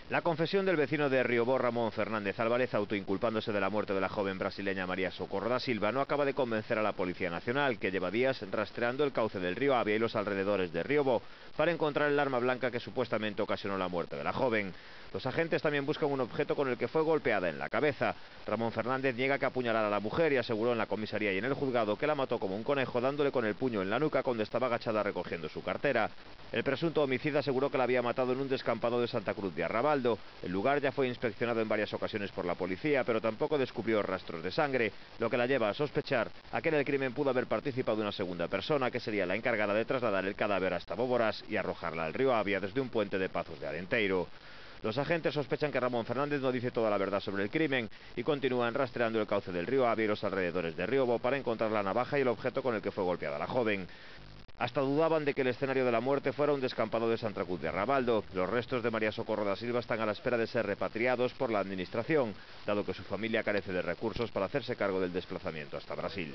La confesión del vecino de Riobó, Ramón Fernández Álvarez, autoinculpándose de la muerte de la joven brasileña María Socorro da Silva, no acaba de convencer a la Policía Nacional, que lleva días rastreando el cauce del río Avia y los alrededores de Riobó para encontrar el arma blanca que supuestamente ocasionó la muerte de la joven. Los agentes también buscan un objeto con el que fue golpeada en la cabeza. Ramón Fernández niega que apuñalara a la mujer y aseguró en la comisaría y en el juzgado que la mató como un conejo, dándole con el puño en la nuca cuando estaba agachada recogiendo su cartera. El presunto homicida aseguró que la había matado en un descampado de Santa Cruz de Arrabaldo. El lugar ya fue inspeccionado en varias ocasiones por la policía, pero tampoco descubrió rastros de sangre, lo que la lleva a sospechar a que en el crimen pudo haber participado una segunda persona, que sería la encargada de trasladar el cadáver hasta Bóboras y arrojarla al río Avia desde un puente de Pazos de Arenteiro. Los agentes sospechan que Ramón Fernández no dice toda la verdad sobre el crimen y continúan rastreando el cauce del río Avia y los alrededores de Riobó para encontrar la navaja y el objeto con el que fue golpeada la joven. Hasta dudaban de que el escenario de la muerte fuera un descampado de Santa Cruz de Arrabaldo. Los restos de María Socorro da Silva están a la espera de ser repatriados por la administración, dado que su familia carece de recursos para hacerse cargo del desplazamiento hasta Brasil.